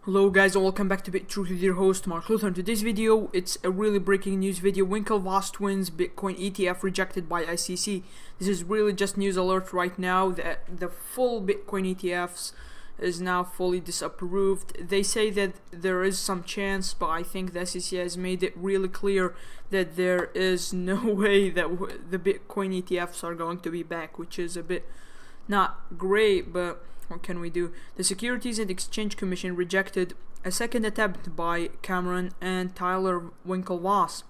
Hello guys and welcome back to BitTruth with your host Mark Luther. In today's video, it's a really breaking news video. Winklevoss twins Bitcoin ETF rejected by SEC. This is really just news alert right now that the full Bitcoin ETFs is now fully disapproved. They say that there is some chance, but I think the SEC has made it really clear that there is no way that the Bitcoin ETFs are going to be back, which is a bit not great, but what can we do? The Securities and Exchange Commission rejected a second attempt by Cameron and Tyler Winklevoss,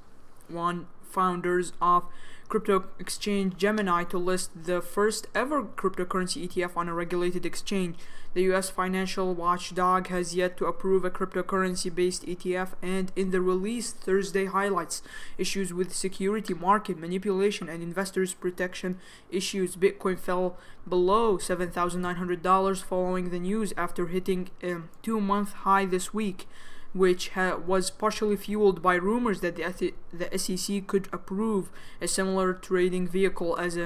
one founders of crypto exchange Gemini, to list the first ever cryptocurrency ETF on a regulated exchange. The US financial watchdog has yet to approve a cryptocurrency-based ETF, and in the release Thursday highlights issues with security market manipulation and investors protection issues. Bitcoin fell below $7,900 following the news after hitting a 2-month high this week, which was partially fueled by rumors that the SEC could approve a similar trading vehicle as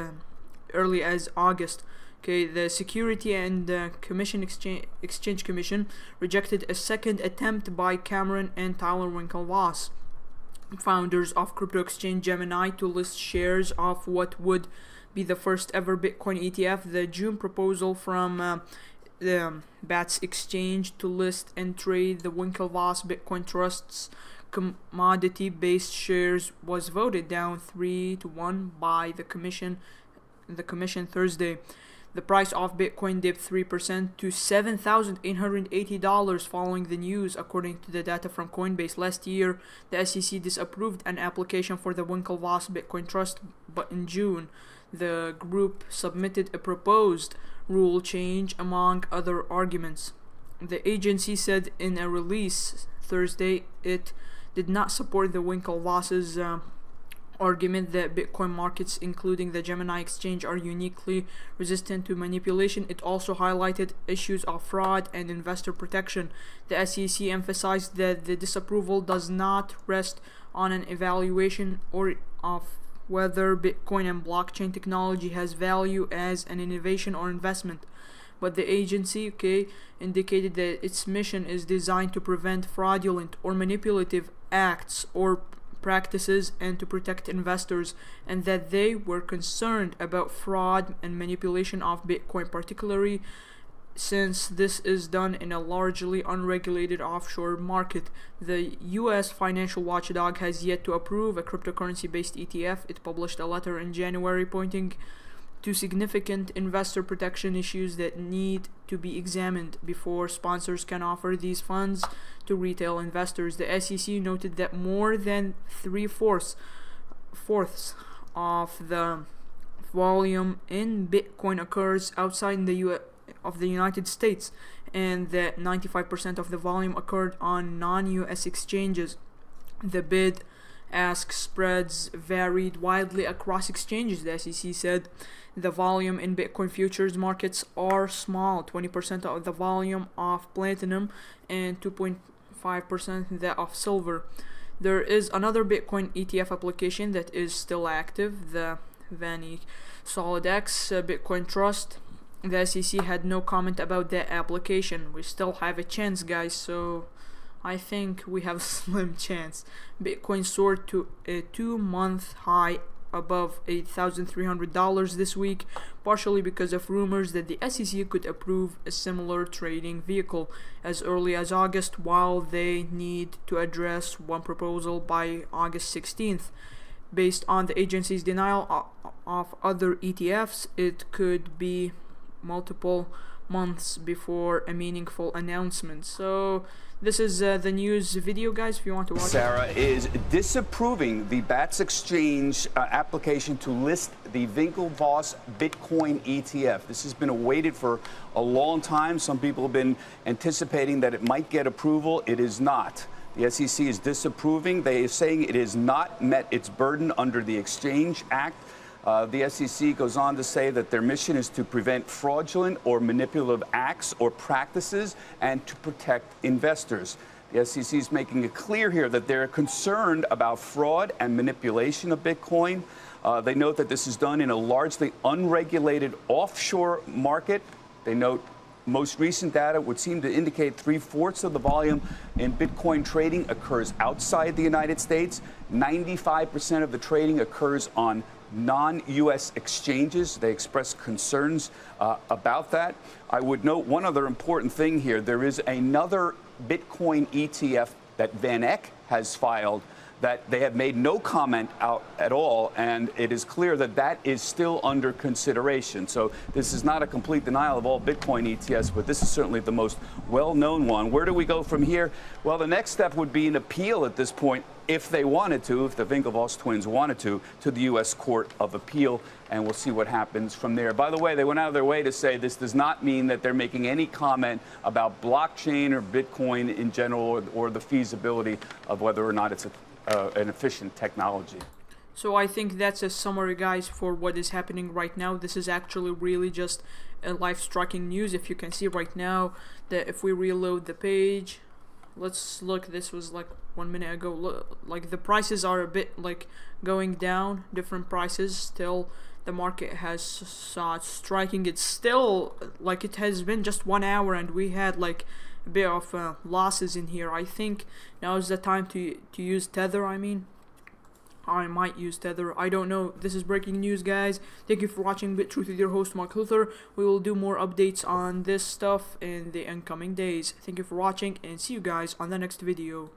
early as August. Okay, the Security and Exchange Commission rejected a second attempt by Cameron and Tyler Winklevoss, founders of crypto exchange Gemini, to list shares of what would be the first ever Bitcoin ETF. The June proposal from the BATS exchange to list and trade the Winklevoss Bitcoin Trust's commodity-based shares was voted down 3-1 by the commission Thursday. The price of Bitcoin dipped 3% to $7,880 following the news, according to the data from Coinbase. Last year, the SEC disapproved an application for the Winklevoss Bitcoin Trust, but in June, the group submitted a proposed rule change among other arguments. The agency said in a release Thursday it did not support the Winklevoss's argument that Bitcoin markets, including the Gemini exchange, are uniquely resistant to manipulation. It also highlighted issues of fraud and investor protection. The SEC emphasized that the disapproval does not rest on an evaluation of whether Bitcoin and blockchain technology has value as an innovation or investment, but the agency indicated that its mission is designed to prevent fraudulent or manipulative acts or practices and to protect investors, and that they were concerned about fraud and manipulation of Bitcoin, particularly since this is done in a largely unregulated offshore market. The US financial watchdog has yet to approve a cryptocurrency-based ETF. It published a letter in January pointing to significant investor protection issues that need to be examined before sponsors can offer these funds to retail investors. The SEC noted that more than 3/4 of the volume in Bitcoin occurs outside the United States, and that 95% of the volume occurred on non-US exchanges. The bid-ask spreads varied widely across exchanges, the SEC said. The volume in Bitcoin futures markets are small, 20% of the volume of platinum and 2.5% that of silver. There is another Bitcoin ETF application that is still active, the Vanny SolidX Bitcoin Trust. The SEC had no comment about that application. We still have a chance, guys, so I think we have a slim chance. Bitcoin soared to a 2-month high above $8,300 this week, partially because of rumors that the SEC could approve a similar trading vehicle as early as August, while they need to address one proposal by August 16th. Based on the agency's denial of other ETFs, it could be multiple months before a meaningful announcement. So this is the news video, guys, if you want to watch Sarah it. is disapproving the BATS exchange application to list the Winklevoss Bitcoin ETF. This has been awaited for a long time. Some people have been anticipating that it might get approval. It is not. The SEC is disapproving. They are saying it has not met its burden under the Exchange Act. The SEC goes on to say that their mission is to prevent fraudulent or manipulative acts or practices and to protect investors. The SEC is making it clear here that they're concerned about fraud and manipulation of Bitcoin. They note that this is done in a largely unregulated offshore market. They note most recent data would seem to indicate 3/4 of the volume in Bitcoin trading occurs outside the United States. 95% of the trading occurs on non-U.S. exchanges. They express concerns about that. I would note one other important thing here. There is another Bitcoin ETF that Van Eck has filed that they have made no comment out at all, and it is clear that that is still under consideration. So this is not a complete denial of all Bitcoin ETFs, but this is certainly the most well-known one. Where do we go from here? Well, the next step would be an appeal at this point, if they wanted to, if the Winklevoss twins wanted to the U.S. Court of Appeal, and we'll see what happens from there. By the way, they went out of their way to say this does not mean that they're making any comment about blockchain or Bitcoin in general, or the feasibility of whether or not it's an efficient technology. So I think that's a summary, guys, for what is happening right now. This is actually really just a life-striking news. If you can see right now that if we reload the page, let's look, this was like 1 minute ago. Look, like the prices are a bit like going down, different prices. Still the market has striking. It's still like it has been just 1 hour and we had like a bit of losses in here. I think now is the time to use Tether. I might use Tether. I don't know. This is breaking news, guys. Thank you for watching BitTruth with your host, Mark Luther. We will do more updates on this stuff in the incoming days. Thank you for watching and see you guys on the next video.